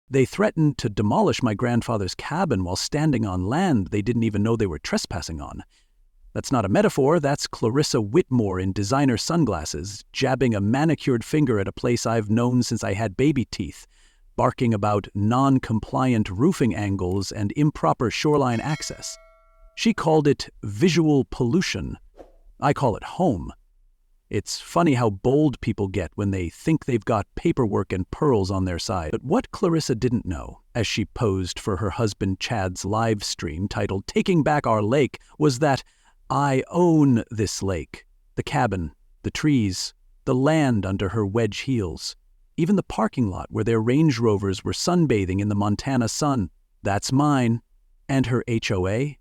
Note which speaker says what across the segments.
Speaker 1: They threatened to demolish my grandfather's cabin while standing on land they didn't even know they were trespassing on. That's not a metaphor, that's Clarissa Whitmore in designer sunglasses, jabbing a manicured finger at a place I've known since I had baby teeth, barking about non-compliant roofing angles and improper shoreline access. She called it visual pollution. I call it home. It's funny how bold people get when they think they've got paperwork and pearls on their side. But what Clarissa didn't know, as she posed for her husband Chad's live stream titled "Taking Back Our Lake," was that I own this lake, the cabin, the trees, the land under her wedge heels, even the parking lot where their Range Rovers were sunbathing in the Montana sun. That's mine. And her HOA,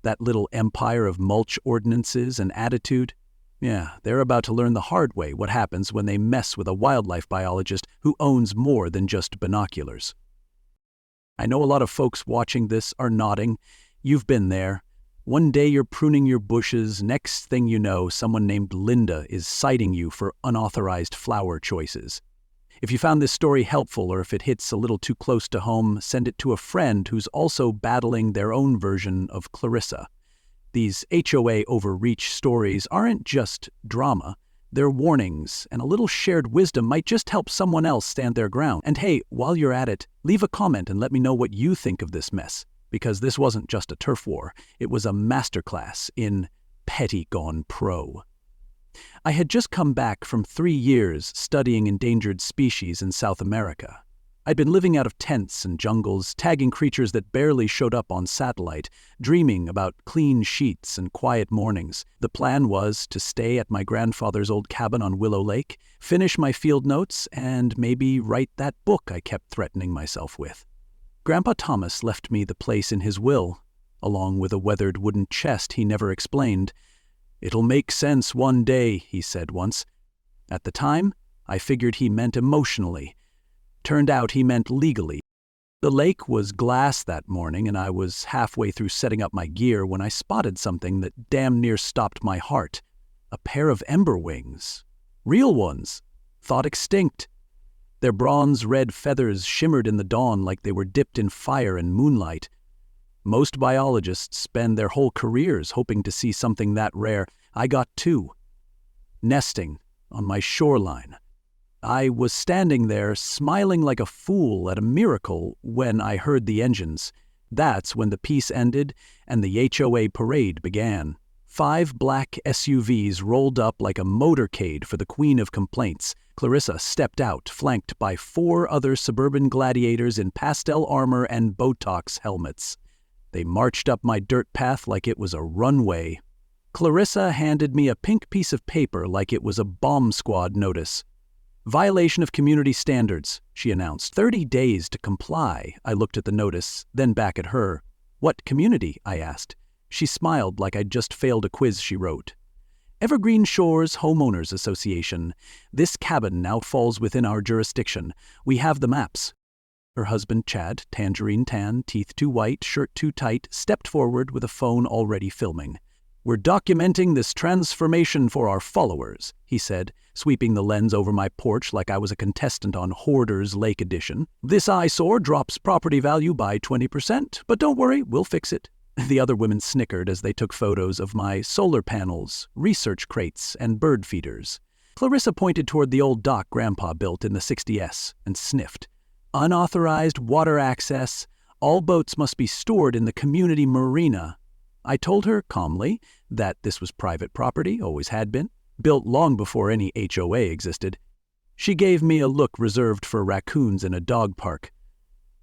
Speaker 1: that little empire of mulch ordinances and attitude. Yeah, they're about to learn the hard way what happens when they mess with a wildlife biologist who owns more than just binoculars. I know a lot of folks watching this are nodding. You've been there. One day you're pruning your bushes, next thing you know, someone named Linda is citing you for unauthorized flower choices. If you found this story helpful or if it hits a little too close to home, send it to a friend who's also battling their own version of Clarissa. These HOA overreach stories aren't just drama, they're warnings, and a little shared wisdom might just help someone else stand their ground. And hey, while you're at it, leave a comment and let me know what you think of this mess. Because this wasn't just a turf war, it was a masterclass in petty gone pro. I had just come back from 3 years studying endangered species in South America. I'd been living out of tents and jungles, tagging creatures that barely showed up on satellite, dreaming about clean sheets and quiet mornings. The plan was to stay at my grandfather's old cabin on Willow Lake, finish my field notes, and maybe write that book I kept threatening myself with. Grandpa Thomas left me the place in his will, along with a weathered wooden chest he never explained. "It'll make sense one day," he said once. At the time, I figured he meant emotionally. Turned out he meant legally. The lake was glass that morning, and I was halfway through setting up my gear when I spotted something that damn near stopped my heart. A pair of ember wings. Real ones. Thought extinct. Their bronze-red feathers shimmered in the dawn like they were dipped in fire and moonlight. Most biologists spend their whole careers hoping to see something that rare. I got 2. Nesting on my shoreline. I was standing there, smiling like a fool at a miracle when I heard the engines. That's when the peace ended and the HOA parade began. 5 black SUVs rolled up like a motorcade for the queen of complaints. Clarissa stepped out, flanked by 4 other suburban gladiators in pastel armor and Botox helmets. They marched up my dirt path like it was a runway. Clarissa handed me a pink piece of paper like it was a bomb squad notice. "Violation of community standards," she announced. 30 days to comply. I looked at the notice, then back at her. "What community?" I asked. She smiled like I'd just failed a quiz she wrote. "Evergreen Shores Homeowners Association. This cabin now falls within our jurisdiction. We have the maps." Her husband, Chad, tangerine tan, teeth too white, shirt too tight, stepped forward with a phone already filming. "We're documenting this transformation for our followers," he said, sweeping the lens over my porch like I was a contestant on Hoarders Lake Edition. "This eyesore drops property value by 20%, but don't worry, we'll fix it." The other women snickered as they took photos of my solar panels, research crates, and bird feeders. Clarissa pointed toward the old dock Grandpa built in the 60s and sniffed. "Unauthorized water access. All boats must be stored in the community marina." I told her calmly that this was private property, always had been, built long before any HOA existed. She gave me a look reserved for raccoons in a dog park.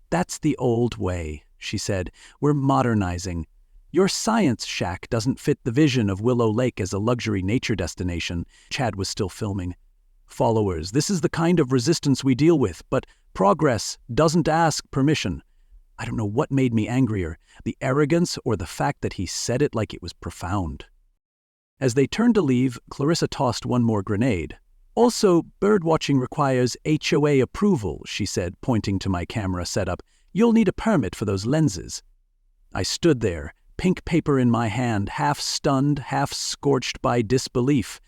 Speaker 1: "That's the old way," she said. "We're modernizing. Your science shack doesn't fit the vision of Willow Lake as a luxury nature destination." Chad was still filming. "Followers, this is the kind of resistance we deal with, but progress doesn't ask permission." I don't know what made me angrier, the arrogance or the fact that he said it like it was profound. As they turned to leave, Clarissa tossed one more grenade. "Also, birdwatching requires HOA approval," she said, pointing to my camera setup. "You'll need a permit for those lenses." I stood there, pink paper in my hand, half stunned, half scorched by disbelief.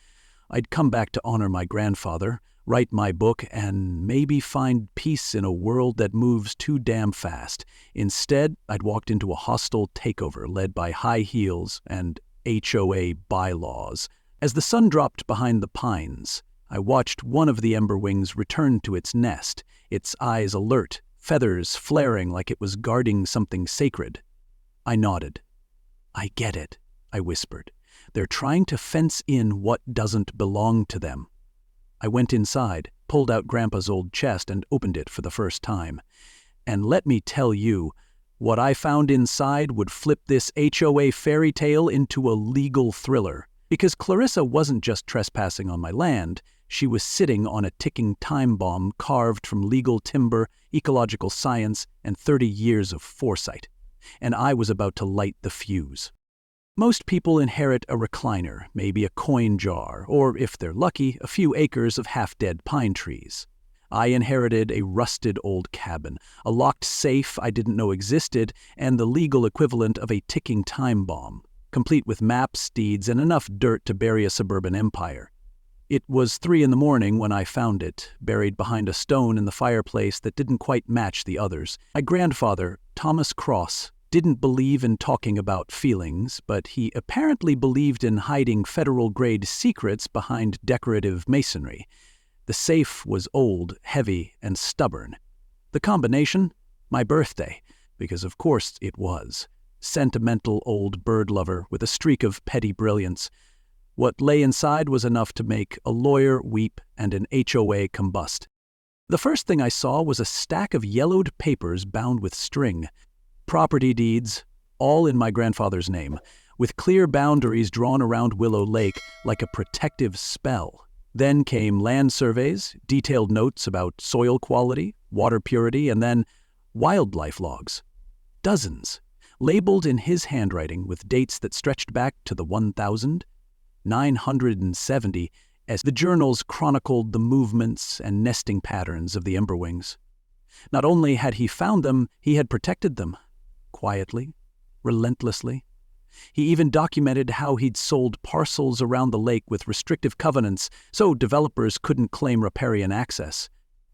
Speaker 1: I'd come back to honor my grandfather, write my book, and maybe find peace in a world that moves too damn fast. Instead, I'd walked into a hostile takeover led by high heels and HOA bylaws. As the sun dropped behind the pines, I watched one of the emberwings return to its nest, its eyes alert, feathers flaring like it was guarding something sacred. I nodded. "I get it," I whispered. "They're trying to fence in what doesn't belong to them." I went inside, pulled out Grandpa's old chest, and opened it for the first time. And let me tell you, what I found inside would flip this HOA fairy tale into a legal thriller. Because Clarissa wasn't just trespassing on my land, she was sitting on a ticking time bomb carved from legal timber, ecological science, and 30 years of foresight. And I was about to light the fuse. Most people inherit a recliner, maybe a coin jar, or, if they're lucky, a few acres of half-dead pine trees. I inherited a rusted old cabin, a locked safe I didn't know existed, and the legal equivalent of a ticking time bomb, complete with maps, deeds, and enough dirt to bury a suburban empire. It was 3 a.m. when I found it, buried behind a stone in the fireplace that didn't quite match the others. My grandfather, Thomas Cross, didn't believe in talking about feelings, but he apparently believed in hiding federal-grade secrets behind decorative masonry. The safe was old, heavy, and stubborn. The combination? My birthday, because of course it was. Sentimental old bird lover with a streak of petty brilliance. What lay inside was enough to make a lawyer weep and an HOA combust. The first thing I saw was a stack of yellowed papers bound with string. Property deeds, all in my grandfather's name, with clear boundaries drawn around Willow Lake like a protective spell. Then came land surveys, detailed notes about soil quality, water purity, and then wildlife logs. Dozens, labeled in his handwriting with dates that stretched back to the 1970, as the journals chronicled the movements and nesting patterns of the emberwings. Not only had he found them, he had protected them. Quietly, relentlessly. He even documented how he'd sold parcels around the lake with restrictive covenants so developers couldn't claim riparian access.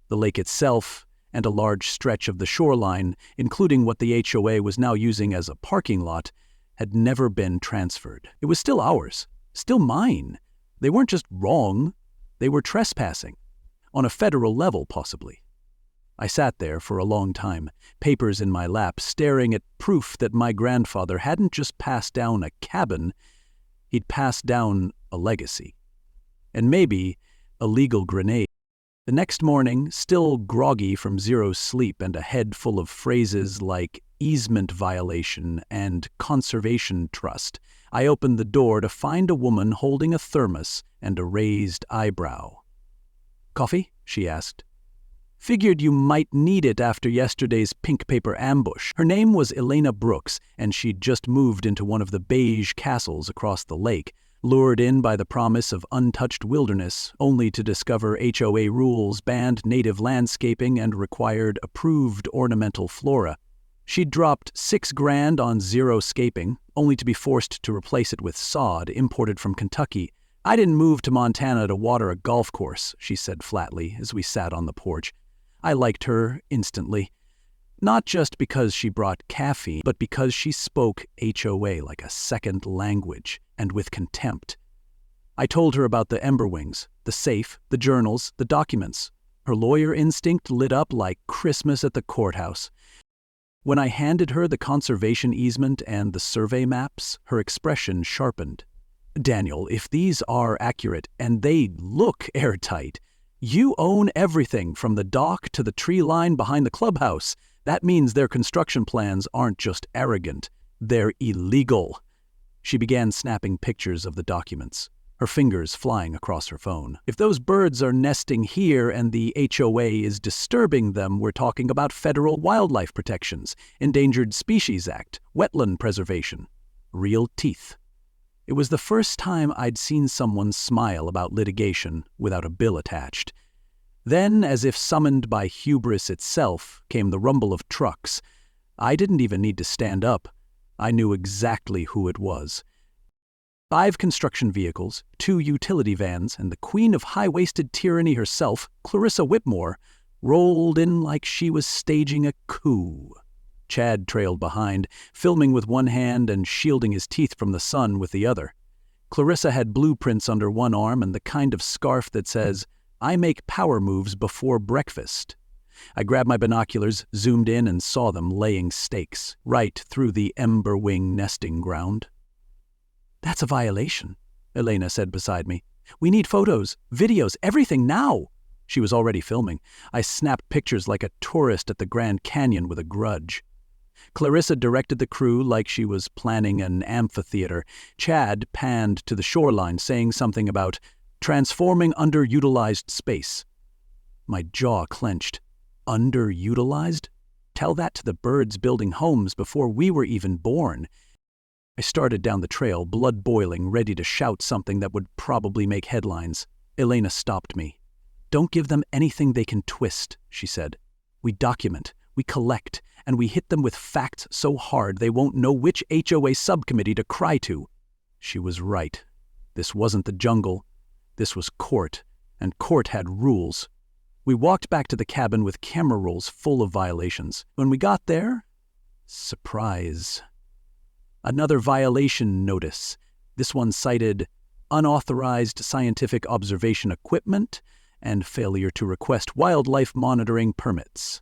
Speaker 1: The lake itself, and a large stretch of the shoreline, including what the HOA was now using as a parking lot, had never been transferred. It was still ours, still mine. They weren't just wrong, they were trespassing. On a federal level, possibly. I sat there for a long time, papers in my lap, staring at proof that my grandfather hadn't just passed down a cabin, he'd passed down a legacy. And maybe a legal grenade. The next morning, still groggy from zero sleep and a head full of phrases like easement violation and conservation trust, I opened the door to find a woman holding a thermos and a raised eyebrow. "Coffee?" she asked. "Figured you might need it after yesterday's pink paper ambush." Her name was Elena Brooks, and she'd just moved into one of the beige castles across the lake, lured in by the promise of untouched wilderness, only to discover HOA rules banned native landscaping and required approved ornamental flora. She'd dropped $6,000 on xeriscaping, only to be forced to replace it with sod imported from Kentucky. "I didn't move to Montana to water a golf course," she said flatly as we sat on the porch. I liked her instantly, not just because she brought caffeine, but because she spoke HOA like a second language, and with contempt. I told her about the emberwings, the safe, the journals, the documents. Her lawyer instinct lit up like Christmas at the courthouse. When I handed her the conservation easement and the survey maps, her expression sharpened. "Daniel, if these are accurate, and they look airtight, you own everything from the dock to the tree line behind the clubhouse. That means their construction plans aren't just arrogant, they're illegal." She began snapping pictures of the documents, her fingers flying across her phone. "If those birds are nesting here and the HOA is disturbing them, we're talking about federal wildlife protections, Endangered Species Act, wetland preservation. Real teeth." It was the first time I'd seen someone smile about litigation without a bill attached. Then, as if summoned by hubris itself, came the rumble of trucks. I didn't even need to stand up. I knew exactly who it was. 5 construction vehicles, 2 utility vans, and the queen of high-waisted tyranny herself, Clarissa Whitmore, rolled in like she was staging a coup. Chad trailed behind, filming with one hand and shielding his teeth from the sun with the other. Clarissa had blueprints under one arm and the kind of scarf that says, "I make power moves before breakfast." I grabbed my binoculars, zoomed in, and saw them laying stakes right through the ember wing nesting ground. "That's a violation," Elena said beside me. "We need photos, videos, everything now." She was already filming. I snapped pictures like a tourist at the Grand Canyon with a grudge. Clarissa directed the crew like she was planning an amphitheater. Chad panned to the shoreline, saying something about transforming underutilized space. My jaw clenched. Underutilized? Tell that to the birds building homes before we were even born. I started down the trail, blood boiling, ready to shout something that would probably make headlines. Elena stopped me. "Don't give them anything they can twist," she said. "We document, we collect, and we hit them with facts so hard they won't know which HOA subcommittee to cry to." She was right. This wasn't the jungle. This was court, and court had rules. We walked back to the cabin with camera rolls full of violations. When we got there, surprise. Another violation notice. This one cited unauthorized scientific observation equipment and failure to request wildlife monitoring permits.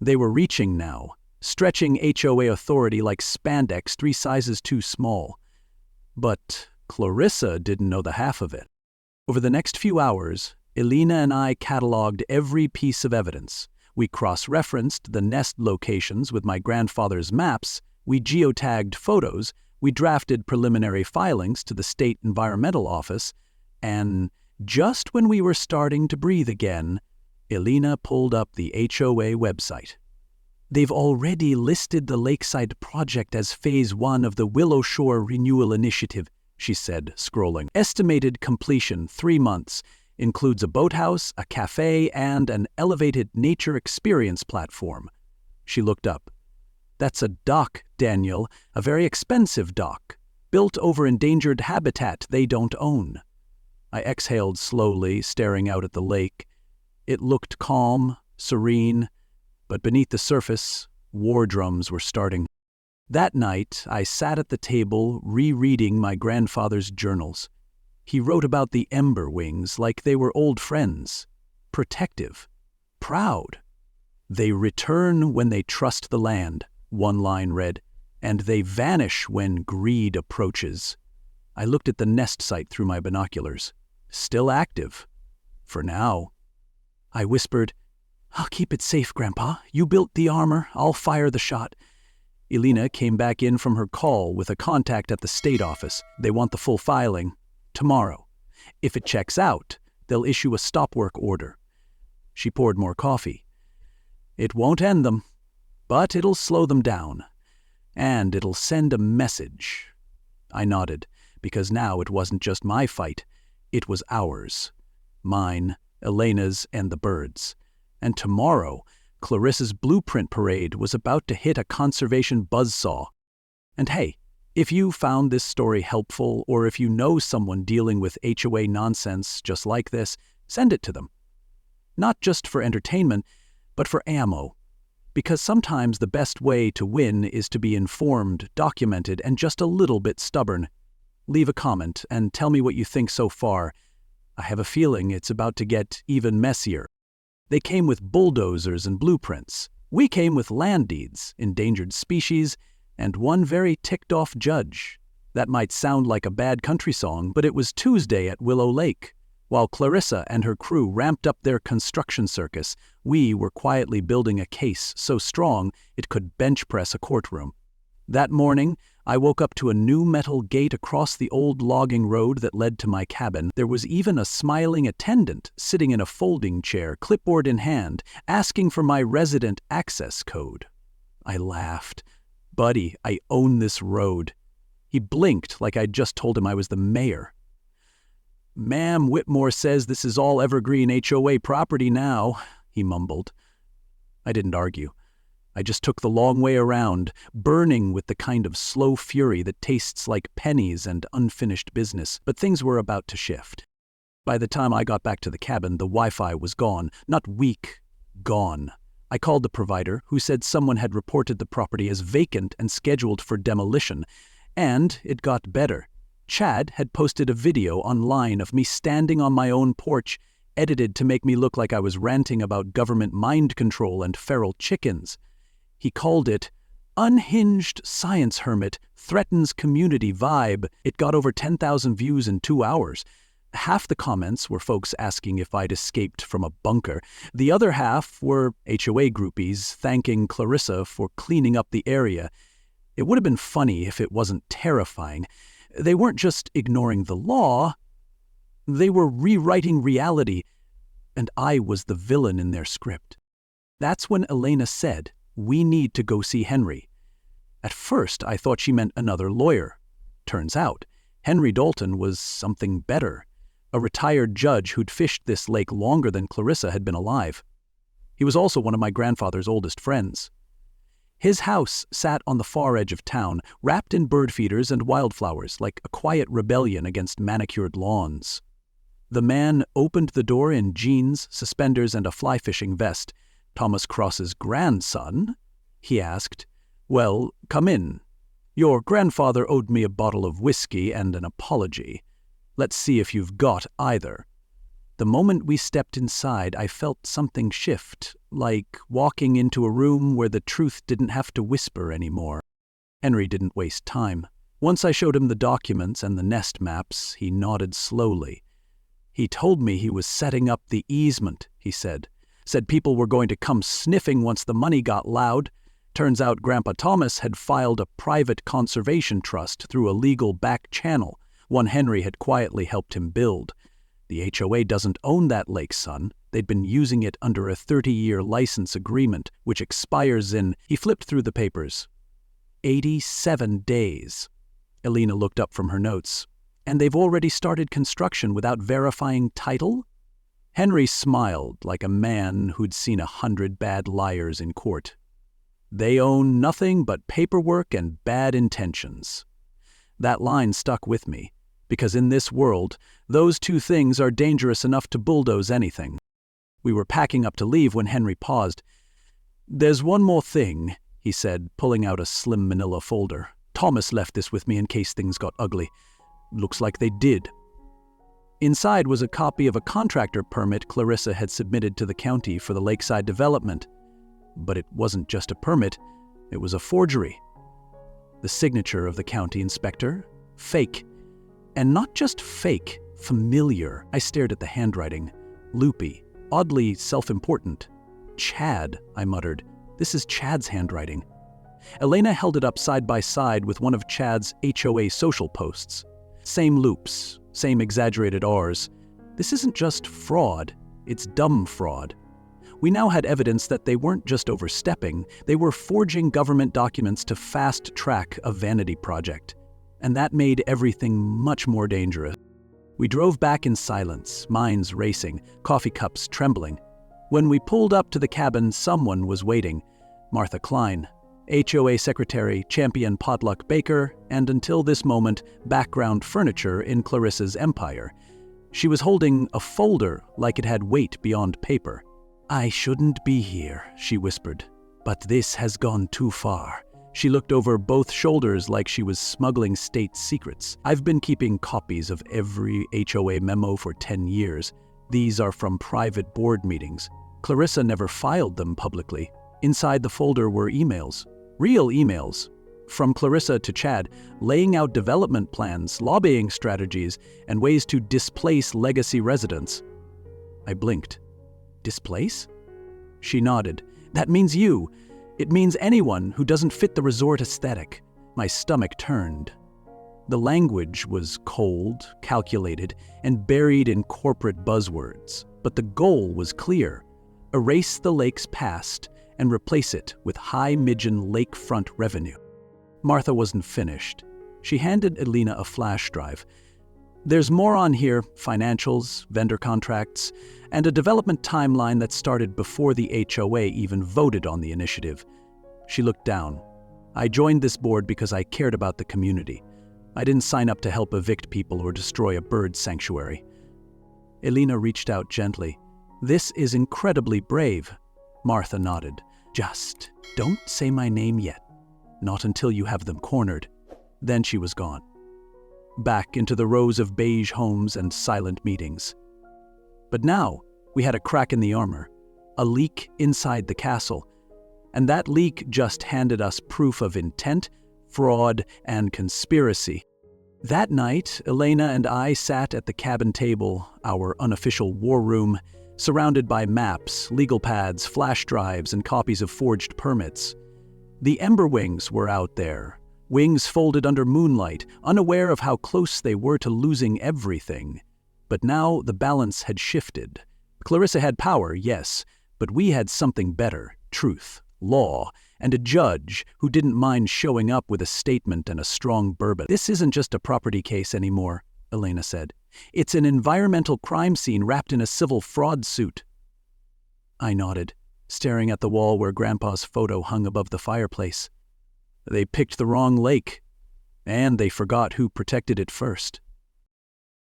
Speaker 1: They were reaching now, stretching HOA authority like spandex 3 sizes too small. But Clarissa didn't know the half of it. Over the next few hours, Elena and I cataloged every piece of evidence. We cross-referenced the nest locations with my grandfather's maps, we geotagged photos, we drafted preliminary filings to the State Environmental Office, and just when we were starting to breathe again, Elena pulled up the HOA website. "They've already listed the Lakeside project as Phase 1 of the Willow Shore Renewal Initiative," she said, scrolling. "Estimated completion 3 months. Includes a boathouse, a cafe, and an elevated nature experience platform." She looked up. "That's a dock, Daniel, a very expensive dock, built over endangered habitat they don't own." I exhaled slowly, staring out at the lake. It looked calm, serene, but beneath the surface, war drums were starting. That night, I sat at the table, rereading my grandfather's journals. He wrote about the ember wings like they were old friends, protective, proud. "They return when they trust the land," one line read, "and they vanish when greed approaches." I looked at the nest site through my binoculars. Still active. For now. I whispered, "I'll keep it safe, Grandpa. You built the armor. I'll fire the shot." Elena came back in from her call with a contact at the state office. They want the full filing. Tomorrow. If it checks out, they'll issue a stop work order. She poured more coffee. "It won't end them, but it'll slow them down. And it'll send a message." I nodded, because now it wasn't just my fight. It was ours. Mine, Elena's, and the birds. And tomorrow, Clarissa's blueprint parade was about to hit a conservation buzzsaw. And hey, if you found this story helpful, or if you know someone dealing with HOA nonsense just like this, send it to them. Not just for entertainment, but for ammo. Because sometimes the best way to win is to be informed, documented, and just a little bit stubborn. Leave a comment and tell me what you think so far. I have a feeling it's about to get even messier. They came with bulldozers and blueprints. We came with land deeds, endangered species, and one very ticked-off judge. That might sound like a bad country song, but it was Tuesday at Willow Lake. While Clarissa and her crew ramped up their construction circus, we were quietly building a case so strong it could bench press a courtroom. That morning, I woke up to a new metal gate across the old logging road that led to my cabin. There was even a smiling attendant sitting in a folding chair, clipboard in hand, asking for my resident access code. I laughed. "Buddy, I own this road." He blinked like I'd just told him I was the mayor. "Ma'am Whitmore says this is all evergreen HOA property now," he mumbled. I didn't argue. I just took the long way around, burning with the kind of slow fury that tastes like pennies and unfinished business. But things were about to shift. By the time I got back to the cabin, the Wi-Fi was gone. Not weak, gone. I called the provider, who said someone had reported the property as vacant and scheduled for demolition. And it got better. Chad had posted a video online of me standing on my own porch, edited to make me look like I was ranting about government mind control and feral chickens. He called it, "Unhinged Science Hermit Threatens Community Vibe." It got over 10,000 views in 2 hours. Half the comments were folks asking if I'd escaped from a bunker. The other half were HOA groupies thanking Clarissa for cleaning up the area. It would have been funny if it wasn't terrifying. They weren't just ignoring the law, they were rewriting reality, and I was the villain in their script. That's when Elena said, "We need to go see Henry." At first, I thought she meant another lawyer. Turns out, Henry Dalton was something better, a retired judge who'd fished this lake longer than Clarissa had been alive. He was also one of my grandfather's oldest friends. His house sat on the far edge of town, wrapped in bird feeders and wildflowers, like a quiet rebellion against manicured lawns. The man opened the door in jeans, suspenders, and a fly-fishing vest. "Thomas Cross's grandson?" he asked. "Well, come in. Your grandfather owed me a bottle of whiskey and an apology. Let's see if you've got either." The moment we stepped inside, I felt something shift, like walking into a room where the truth didn't have to whisper anymore. Henry didn't waste time. Once I showed him the documents and the nest maps, he nodded slowly. "He told me he was setting up the easement," he said. "Said people were going to come sniffing once the money got loud. Turns out Grandpa Thomas had filed a private conservation trust through a legal back channel, one Henry had quietly helped him build. The HOA doesn't own that lake, son. They'd been using it under a 30-year license agreement, which expires in..." He flipped through the papers. 87 days. Elena looked up from her notes. "And they've already started construction without verifying title?" Henry smiled like a man who'd seen 100 bad liars in court. "They own nothing but paperwork and bad intentions." That line stuck with me, because in this world, those two things are dangerous enough to bulldoze anything. We were packing up to leave when Henry paused. "There's one more thing," he said, pulling out a slim manila folder. "Thomas left this with me in case things got ugly. Looks like they did." Inside was a copy of a contractor permit Clarissa had submitted to the county for the lakeside development. But it wasn't just a permit, it was a forgery. The signature of the county inspector, fake. And not just fake, familiar. I stared at the handwriting. Loopy, oddly self-important. "Chad," I muttered. "This is Chad's handwriting." Elena held it up side by side with one of Chad's HOA social posts. Same loops, same exaggerated R's. This isn't just fraud, it's dumb fraud. We now had evidence that they weren't just overstepping, they were forging government documents to fast-track a vanity project. And that made everything much more dangerous. We drove back in silence, minds racing, coffee cups trembling. When we pulled up to the cabin, someone was waiting. Martha Klein, HOA secretary, champion potluck baker, and until this moment, background furniture in Clarissa's empire. She was holding a folder like it had weight beyond paper. "I shouldn't be here," she whispered, "but this has gone too far." She looked over both shoulders like she was smuggling state secrets. "I've been keeping copies of every HOA memo for 10 years. These are from private board meetings. Clarissa never filed them publicly. Inside the folder were emails, real emails, from Clarissa to Chad, laying out development plans, lobbying strategies, and ways to displace legacy residents." I blinked. "Displace?" She nodded. "That means you. It means anyone who doesn't fit the resort aesthetic." My stomach turned. The language was cold, calculated, and buried in corporate buzzwords. But the goal was clear. Erase the lake's past and replace it with high-midgeon lakefront revenue. Martha wasn't finished. She handed Elena a flash drive. "There's more on here, financials, vendor contracts, and a development timeline that started before the HOA even voted on the initiative. She looked down. I joined this board because I cared about the community. I didn't sign up to help evict people or destroy a bird sanctuary. Elena reached out gently. This is incredibly brave. Martha nodded. Just don't say my name yet. Not until you have them cornered. Then she was gone. Back into the rows of beige homes and silent meetings. But now, we had a crack in the armor. A leak inside the castle. And that leak just handed us proof of intent, fraud, and conspiracy. That night, Elena and I sat at the cabin table, our unofficial war room, surrounded by maps, legal pads, flash drives, and copies of forged permits. The Ember Wings were out there, wings folded under moonlight, unaware of how close they were to losing everything. But now the balance had shifted. Clarissa had power, yes, but we had something better: truth, law, and a judge who didn't mind showing up with a statement and a strong bourbon. This isn't just a property case anymore, Elena said. It's an environmental crime scene wrapped in a civil fraud suit. I nodded, staring at the wall where Grandpa's photo hung above the fireplace. They picked the wrong lake, and they forgot who protected it first.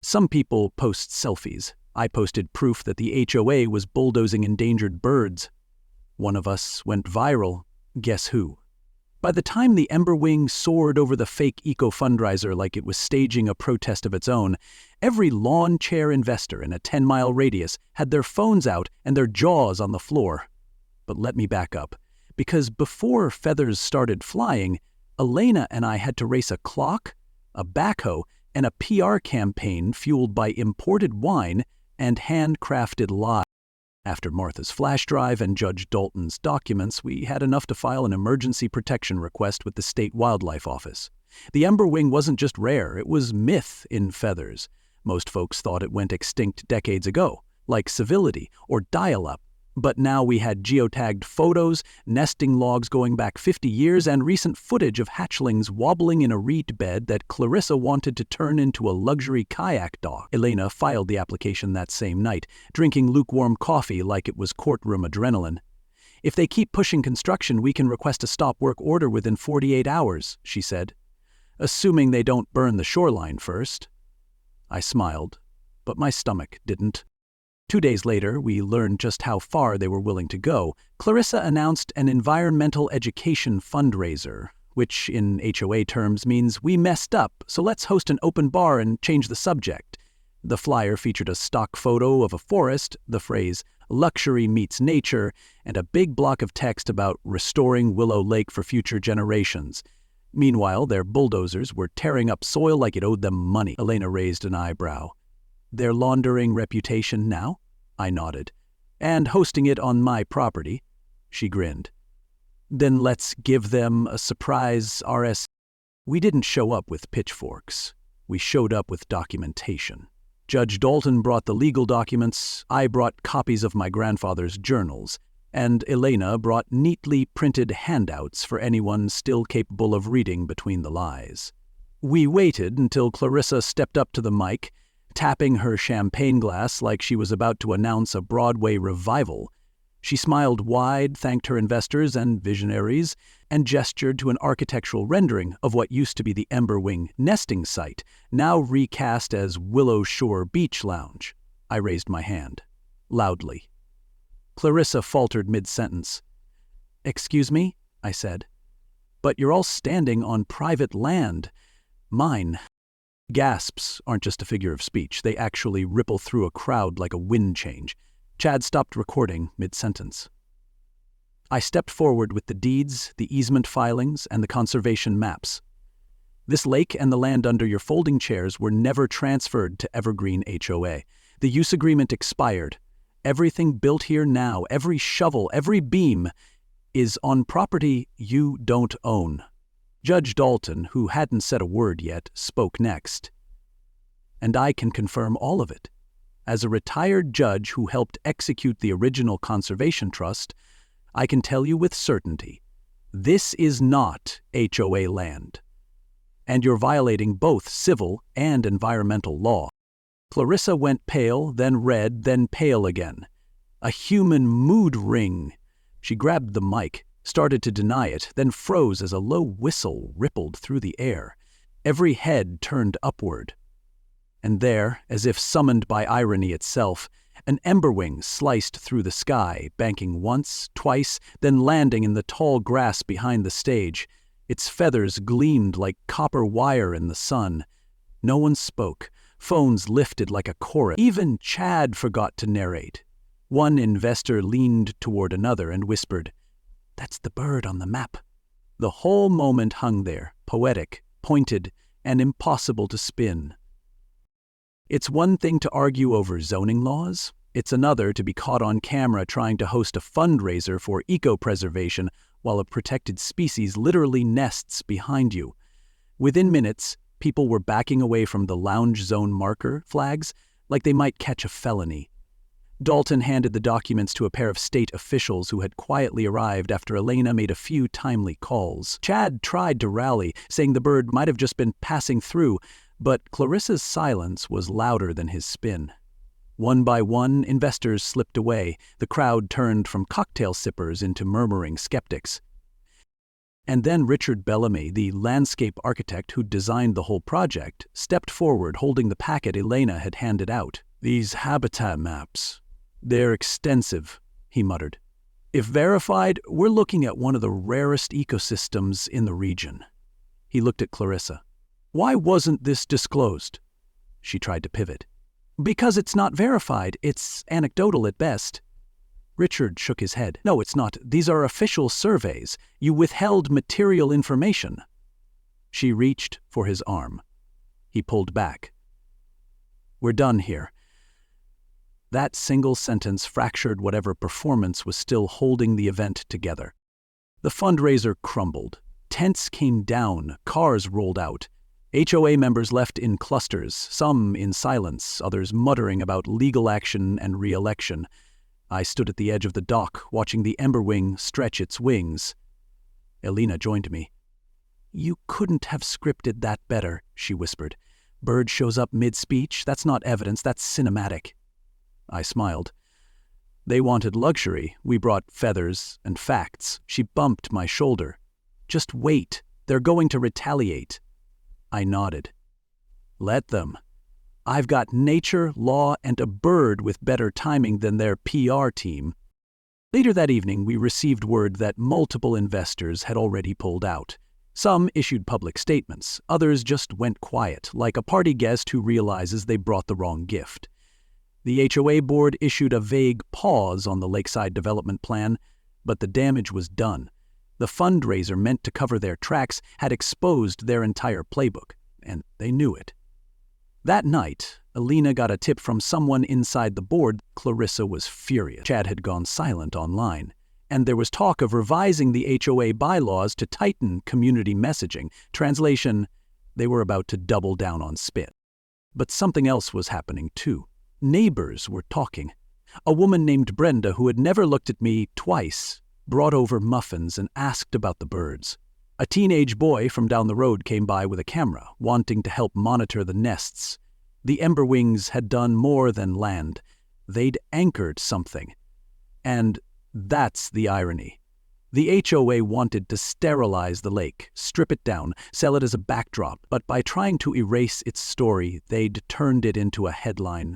Speaker 1: Some people post selfies. I posted proof that the HOA was bulldozing endangered birds. One of us went viral. Guess who? By the time the Ember Wing soared over the fake eco-fundraiser like it was staging a protest of its own, every lawn chair investor in a 10-mile radius had their phones out and their jaws on the floor. But let me back up, because before feathers started flying, Elena and I had to race a clock, a backhoe, and a PR campaign fueled by imported wine and handcrafted lies. After Martha's flash drive and Judge Dalton's documents, we had enough to file an emergency protection request with the State Wildlife Office. The Ember Wing wasn't just rare, it was myth in feathers. Most folks thought it went extinct decades ago, like civility or dial-up. But now we had geotagged photos, nesting logs going back 50 years, and recent footage of hatchlings wobbling in a reed bed that Clarissa wanted to turn into a luxury kayak dock. Elena filed the application that same night, drinking lukewarm coffee like it was courtroom adrenaline. If they keep pushing construction, we can request a stop work order within 48 hours, she said. Assuming they don't burn the shoreline first. I smiled, but my stomach didn't. 2 days later, we learned just how far they were willing to go. Clarissa announced an environmental education fundraiser, which in HOA terms means we messed up, so let's host an open bar and change the subject. The flyer featured a stock photo of a forest, the phrase "luxury meets nature," and a big block of text about restoring Willow Lake for future generations. Meanwhile, their bulldozers were tearing up soil like it owed them money. Elena raised an eyebrow. They're laundering reputation now? I nodded. And hosting it on my property? She grinned. Then let's give them a surprise RS. We didn't show up with pitchforks. We showed up with documentation. Judge Dalton brought the legal documents, I brought copies of my grandfather's journals, and Elena brought neatly printed handouts for anyone still capable of reading between the lies. We waited until Clarissa stepped up to the mic, tapping her champagne glass like she was about to announce a Broadway revival. She smiled wide, thanked her investors and visionaries, and gestured to an architectural rendering of what used to be the Ember Wing nesting site, now recast as Willow Shore Beach Lounge. I raised my hand, loudly. Clarissa faltered mid-sentence. "Excuse me?" I said. "But you're all standing on private land. Mine." Gasps aren't just a figure of speech. They actually ripple through a crowd like a wind change. Chad stopped recording mid-sentence. I stepped forward with the deeds, the easement filings, and the conservation maps. This lake and the land under your folding chairs were never transferred to Evergreen HOA. The use agreement expired. Everything built here now, every shovel, every beam, is on property you don't own. Judge Dalton, who hadn't said a word yet, spoke next. And I can confirm all of it. As a retired judge who helped execute the original conservation trust, I can tell you with certainty, this is not HOA land. And you're violating both civil and environmental law. Clarissa went pale, then red, then pale again. A human mood ring. She grabbed the mic, started to deny it, then froze as a low whistle rippled through the air. Every head turned upward. And there, as if summoned by irony itself, an emberwing sliced through the sky, banking once, twice, then landing in the tall grass behind the stage. Its feathers gleamed like copper wire in the sun. No one spoke. Phones lifted like a chorus. Even Chad forgot to narrate. One investor leaned toward another and whispered, "That's the bird on the map." The whole moment hung there, poetic, pointed, and impossible to spin. It's one thing to argue over zoning laws. It's another to be caught on camera trying to host a fundraiser for eco-preservation while a protected species literally nests behind you. Within minutes, people were backing away from the lounge zone marker flags like they might catch a felony. Dalton handed the documents to a pair of state officials who had quietly arrived after Elena made a few timely calls. Chad tried to rally, saying the bird might have just been passing through, but Clarissa's silence was louder than his spin. One by one, investors slipped away. The crowd turned from cocktail sippers into murmuring skeptics. And then Richard Bellamy, the landscape architect who designed the whole project, stepped forward holding the packet Elena had handed out. "These habitat maps, they're extensive," he muttered. "If verified, we're looking at one of the rarest ecosystems in the region." He looked at Clarissa. "Why wasn't this disclosed?" She tried to pivot. "Because it's not verified. It's anecdotal at best." Richard shook his head. "No, it's not. These are official surveys. You withheld material information." She reached for his arm. He pulled back. "We're done here." That single sentence fractured whatever performance was still holding the event together. The fundraiser crumbled. Tents came down, cars rolled out. HOA members left in clusters, some in silence, others muttering about legal action and re-election. I stood at the edge of the dock, watching the emberwing stretch its wings. Elena joined me. "You couldn't have scripted that better," she whispered. "Bird shows up mid-speech. That's not evidence, that's cinematic." I smiled. "They wanted luxury. We brought feathers and facts." She bumped my shoulder. "Just wait. They're going to retaliate." I nodded. "Let them. I've got nature, law, and a bird with better timing than their PR team." Later that evening, we received word that multiple investors had already pulled out. Some issued public statements, others just went quiet, like a party guest who realizes they brought the wrong gift. The HOA board issued a vague pause on the lakeside development plan, but the damage was done. The fundraiser meant to cover their tracks had exposed their entire playbook, and they knew it. That night, Elena got a tip from someone inside the board. Clarissa was furious. Chad had gone silent online, and there was talk of revising the HOA bylaws to tighten community messaging. Translation, they were about to double down on spit. But something else was happening too. Neighbors were talking. A woman named Brenda, who had never looked at me twice, brought over muffins and asked about the birds. A teenage boy from down the road came by with a camera, wanting to help monitor the nests. The emberwings had done more than land. They'd anchored something. And that's the irony. The HOA wanted to sterilize the lake, strip it down, sell it as a backdrop, but by trying to erase its story, they'd turned it into a headline.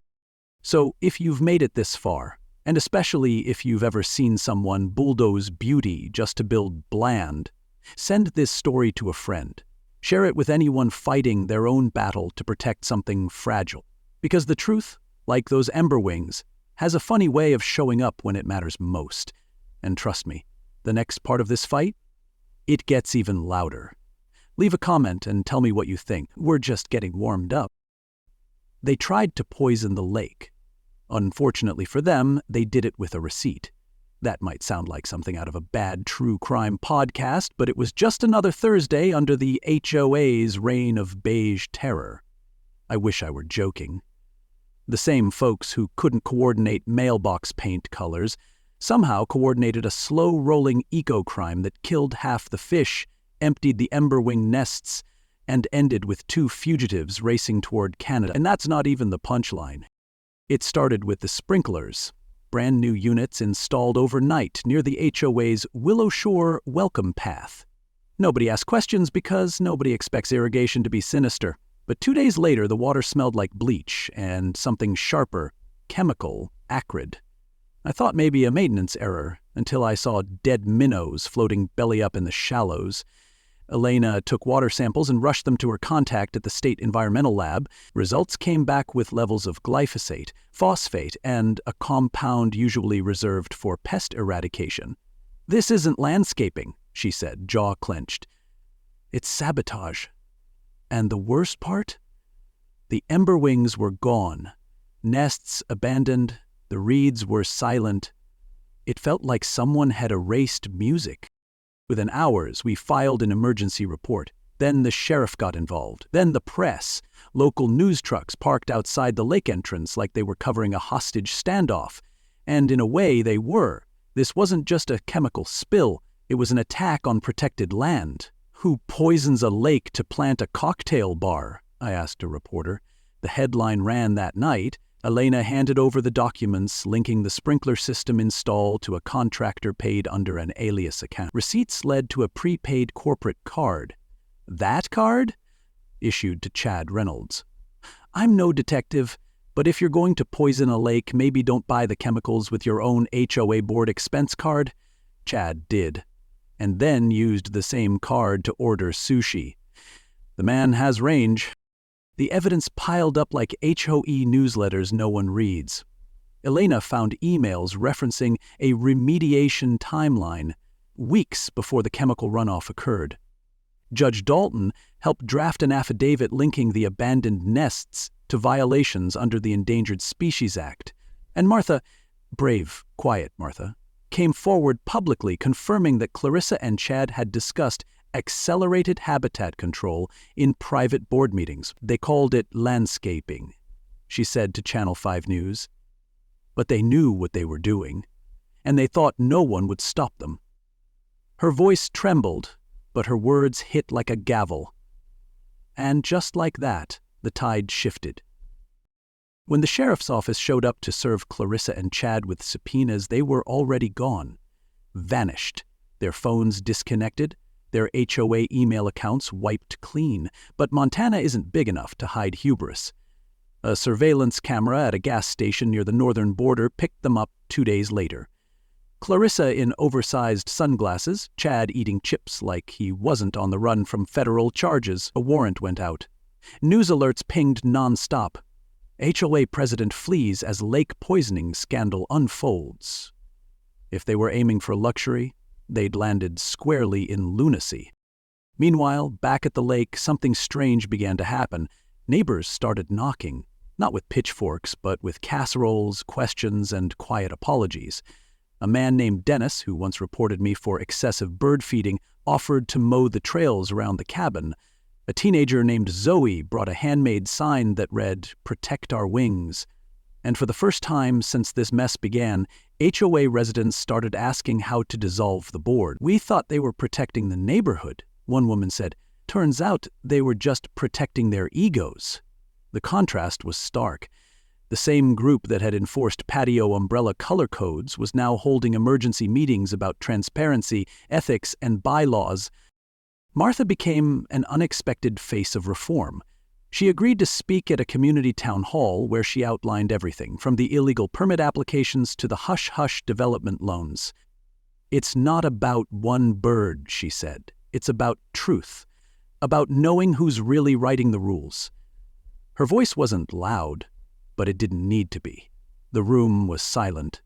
Speaker 1: So if you've made it this far, and especially if you've ever seen someone bulldoze beauty just to build bland, send this story to a friend. Share it with anyone fighting their own battle to protect something fragile. Because the truth, like those emberwings, has a funny way of showing up when it matters most. And trust me, the next part of this fight, it gets even louder. Leave a comment and tell me what you think. We're just getting warmed up. They tried to poison the lake. Unfortunately for them, they did it with a receipt. That might sound like something out of a bad true crime podcast, but it was just another Thursday under the HOA's reign of beige terror. I wish I were joking. The same folks who couldn't coordinate mailbox paint colors somehow coordinated a slow-rolling eco-crime that killed half the fish, emptied the emberwing nests, and ended with 2 fugitives racing toward Canada. And that's not even the punchline. It started with the sprinklers. brand new units installed overnight near the HOA's Willow Shore welcome path. Nobody asked questions because nobody expects irrigation to be sinister. But 2 days later, the water smelled like bleach and something sharper, chemical, acrid. I thought maybe a maintenance error until I saw dead minnows floating belly up in the shallows. Elena took water samples and rushed them to her contact at the state environmental lab. Results came back with levels of glyphosate, phosphate, and a compound usually reserved for pest eradication. "This isn't landscaping," she said, jaw clenched. "It's sabotage." And the worst part? The emberwings were gone. Nests abandoned, the reeds were silent. It felt like someone had erased music. Within hours, we filed an emergency report. Then the sheriff got involved. Then the press. Local news trucks parked outside the lake entrance like they were covering a hostage standoff. And in a way, they were. This wasn't just a chemical spill. It was an attack on protected land. "Who poisons a lake to plant a cocktail bar?" I asked a reporter. The headline ran that night. Elena handed over the documents linking the sprinkler system installed to a contractor paid under an alias account. Receipts led to a prepaid corporate card. "That card?" Issued to Chad Reynolds. "I'm no detective, but if you're going to poison a lake, maybe don't buy the chemicals with your own HOA board expense card." Chad did, and then used the same card to order sushi. The man has range. The evidence piled up like HOE newsletters no one reads. Elena found emails referencing a remediation timeline, weeks before the chemical runoff occurred. Judge Dalton helped draft an affidavit linking the abandoned nests to violations under the Endangered Species Act. And Martha, brave, quiet Martha, came forward publicly confirming that Clarissa and Chad had discussed accelerated habitat control in private board meetings. They called it landscaping, she said to Channel 5 News. But they knew what they were doing, and they thought no one would stop them. Her voice trembled, but her words hit like a gavel. And just like that, the tide shifted. When the sheriff's office showed up to serve Clarissa and Chad with subpoenas, they were already gone, vanished, their phones disconnected, their HOA email accounts wiped clean. But Montana isn't big enough to hide hubris. A surveillance camera at a gas station near the northern border picked them up 2 days later. Clarissa in oversized sunglasses, Chad eating chips like he wasn't on the run from federal charges. A warrant went out. News alerts pinged nonstop. HOA president flees as lake poisoning scandal unfolds. If they were aiming for luxury, they'd landed squarely in lunacy. Meanwhile, back at the lake, something strange began to happen. Neighbors started knocking, not with pitchforks, but with casseroles, questions, and quiet apologies. A man named Dennis, who once reported me for excessive bird feeding, offered to mow the trails around the cabin. A teenager named Zoe brought a handmade sign that read, "Protect our wings." And for the first time since this mess began, HOA residents started asking how to dissolve the board. "We thought they were protecting the neighborhood," one woman said. "Turns out they were just protecting their egos." The contrast was stark. The same group that had enforced patio umbrella color codes was now holding emergency meetings about transparency, ethics, and bylaws. Martha became an unexpected face of reform. She agreed to speak at a community town hall where she outlined everything, from the illegal permit applications to the hush-hush development loans. "It's not about one bird," she said. "It's about truth, about knowing who's really writing the rules." Her voice wasn't loud, but it didn't need to be. The room was silent.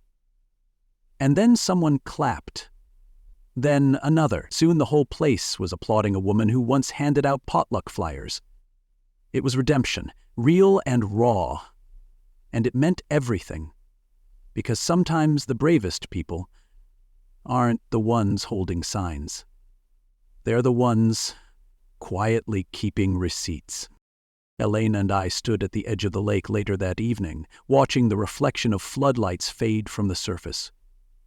Speaker 1: And then someone clapped. Then another. Soon the whole place was applauding a woman who once handed out potluck flyers. It was redemption, real and raw. And it meant everything. Because sometimes the bravest people aren't the ones holding signs. They're the ones quietly keeping receipts. Elena and I stood at the edge of the lake later that evening, watching the reflection of floodlights fade from the surface.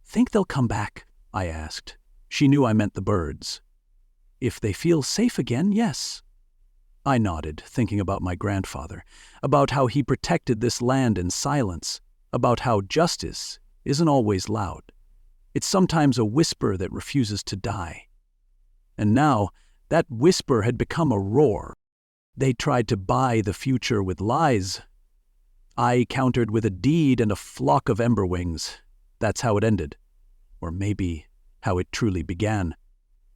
Speaker 1: "Think they'll come back?" I asked. She knew I meant the birds. "If they feel safe again, yes." I nodded, thinking about my grandfather, about how he protected this land in silence, about how justice, isn't always loud. It's sometimes a whisper that refuses to die. And now, that whisper had become a roar. They tried to buy the future with lies. I countered with a deed and a flock of ember wings. That's how it ended. Or maybe how it truly began.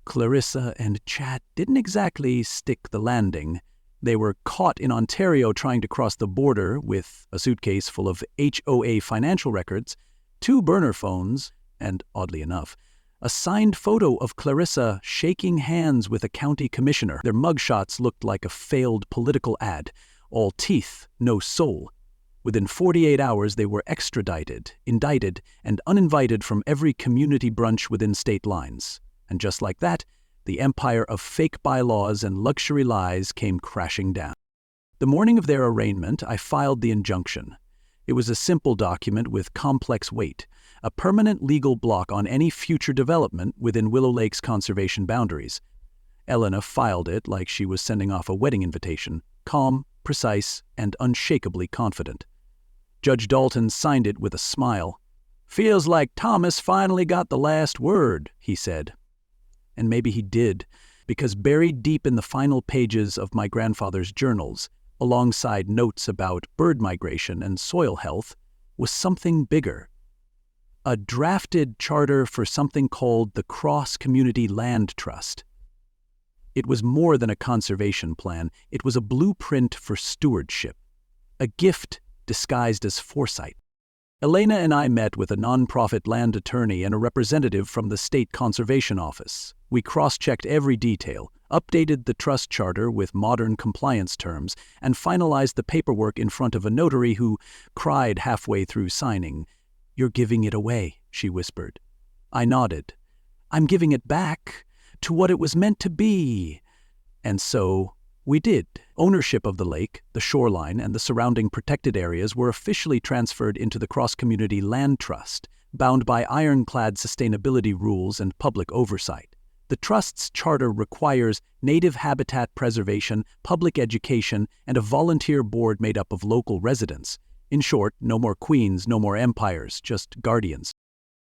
Speaker 1: Clarissa and Chad didn't exactly stick the landing. They were caught in Ontario trying to cross the border with a suitcase full of HOA financial records, 2 burner phones, and, oddly enough, a signed photo of Clarissa shaking hands with a county commissioner. Their mugshots looked like a failed political ad. All teeth, no soul. Within 48 hours, they were extradited, indicted, and uninvited from every community brunch within state lines. And just like that, the empire of fake bylaws and luxury lies came crashing down. The morning of their arraignment, I filed the injunction. It was a simple document with complex weight, a permanent legal block on any future development within Willow Lake's conservation boundaries. Elena filed it like she was sending off a wedding invitation, calm, precise, and unshakably confident. Judge Dalton signed it with a smile. "Feels like Thomas finally got the last word," he said. And maybe he did, because buried deep in the final pages of my grandfather's journals, alongside notes about bird migration and soil health, was something bigger. A drafted charter for something called the Cross Community Land Trust. It was more than a conservation plan. It was a blueprint for stewardship, a gift disguised as foresight. Elena and I met with a nonprofit land attorney and a representative from the State Conservation Office. We cross-checked every detail, updated the trust charter with modern compliance terms, and finalized the paperwork in front of a notary who cried halfway through signing. "You're giving it away," she whispered. I nodded. "I'm giving it back to what it was meant to be." And so we did. Ownership of the lake, the shoreline, and the surrounding protected areas were officially transferred into the Cross Community Land Trust, bound by ironclad sustainability rules and public oversight. The Trust's charter requires native habitat preservation, public education, and a volunteer board made up of local residents. In short, no more queens, no more empires, just guardians.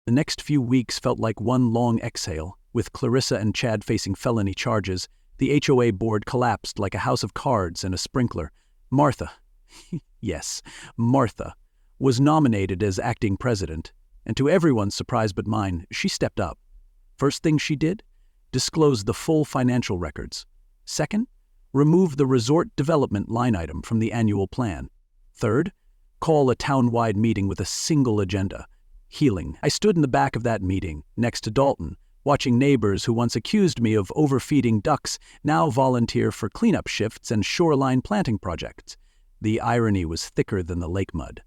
Speaker 1: The next few weeks felt like one long exhale. With Clarissa and Chad facing felony charges, the HOA board collapsed like a house of cards and a sprinkler. Martha, yes, Martha, was nominated as acting president, and to everyone's surprise but mine, she stepped up. First thing she did? Disclose the full financial records. Second, remove the resort development line item from the annual plan. Third, call a town-wide meeting with a single agenda: healing. I stood in the back of that meeting, next to Dalton, watching neighbors who once accused me of overfeeding ducks now volunteer for cleanup shifts and shoreline planting projects. The irony was thicker than the lake mud.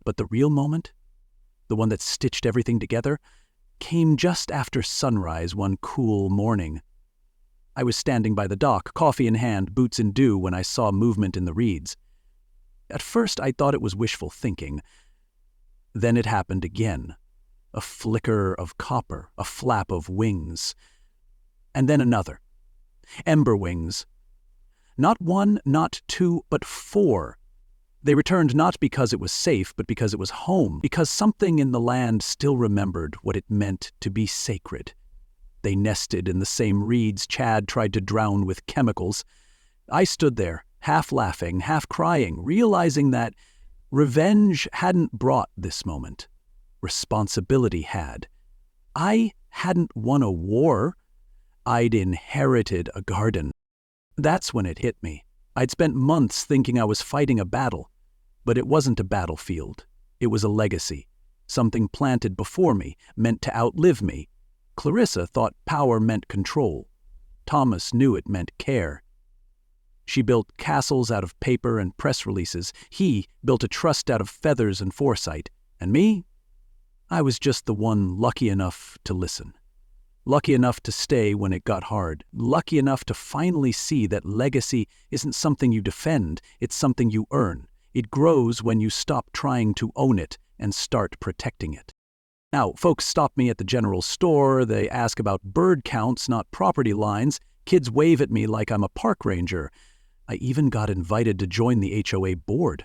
Speaker 1: But the real moment, the one that stitched everything together, came just after sunrise one cool morning. I was standing by the dock, coffee in hand, boots in dew, when I saw movement in the reeds. At first I thought it was wishful thinking. Then it happened again. A flicker of copper, a flap of wings. And then another. Ember wings. Not one, not two, but 4. They returned not because it was safe, but because it was home, because something in the land still remembered what it meant to be sacred. They nested in the same reeds Chad tried to drown with chemicals. I stood there, half laughing, half crying, realizing that revenge hadn't brought this moment. Responsibility had. I hadn't won a war. I'd inherited a garden. That's when it hit me. I'd spent months thinking I was fighting a battle. But it wasn't a battlefield. It was a legacy. Something planted before me, meant to outlive me. Clarissa thought power meant control. Thomas knew it meant care. She built castles out of paper and press releases. He built a trust out of feathers and foresight. And me? I was just the one lucky enough to listen. Lucky enough to stay when it got hard. Lucky enough to finally see that legacy isn't something you defend, it's something you earn. It grows when you stop trying to own it and start protecting it. Now, folks stop me at the general store. They ask about bird counts, not property lines. Kids wave at me like I'm a park ranger. I even got invited to join the HOA board.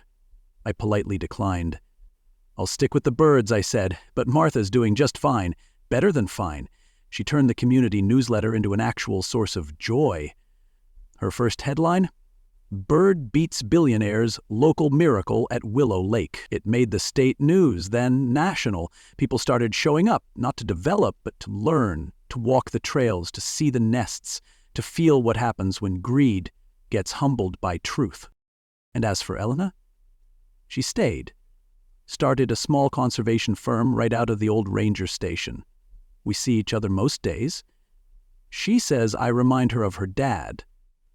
Speaker 1: I politely declined. I'll stick with the birds, I said, but Martha's doing just fine, better than fine. She turned the community newsletter into an actual source of joy. Her first headline? Bird beats billionaires, local miracle at Willow Lake. It made the state news, then national. People started showing up, not to develop, but to learn, to walk the trails, to see the nests, to feel what happens when greed gets humbled by truth. And as for Elena, she stayed. Started a small conservation firm right out of the old ranger station. We see each other most days. She says I remind her of her dad.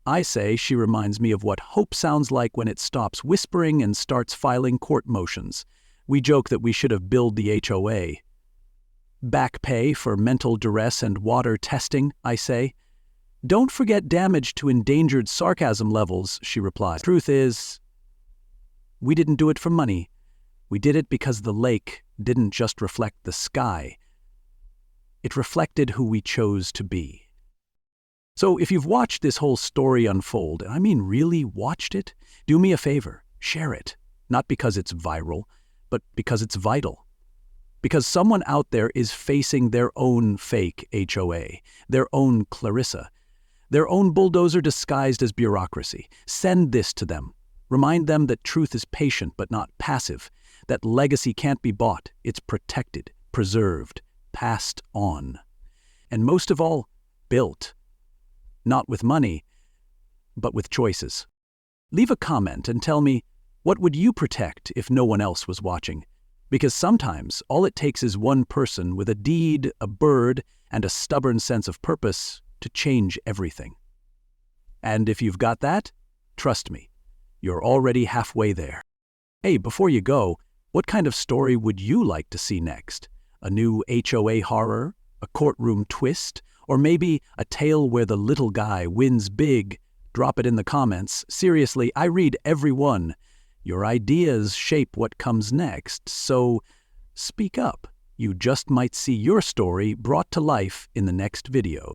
Speaker 1: I say she reminds me of what hope sounds like when it stops whispering and starts filing court motions. We joke that we should have billed the HOA. Back pay for mental duress and water testing, I say. Don't forget damage to endangered sarcasm levels, she replies. Truth is, we didn't do it for money. We did it because the lake didn't just reflect the sky. It reflected who we chose to be. So if you've watched this whole story unfold, and I mean really watched it, do me a favor, share it. Not because it's viral, but because it's vital. Because someone out there is facing their own fake HOA, their own Clarissa, their own bulldozer disguised as bureaucracy. Send this to them. Remind them that truth is patient but not passive, that legacy can't be bought, it's protected, preserved, passed on. And most of all, built. Not with money, but with choices. Leave a comment and tell me, what would you protect if no one else was watching? Because sometimes all it takes is one person with a deed, a bird, and a stubborn sense of purpose to change everything. And if you've got that, trust me, you're already halfway there. Hey, before you go, what kind of story would you like to see next? A new HOA horror? A courtroom twist? Or maybe a tale where the little guy wins big? Drop it in the comments. Seriously, I read every one. Your ideas shape what comes next, so speak up. You just might see your story brought to life in the next video.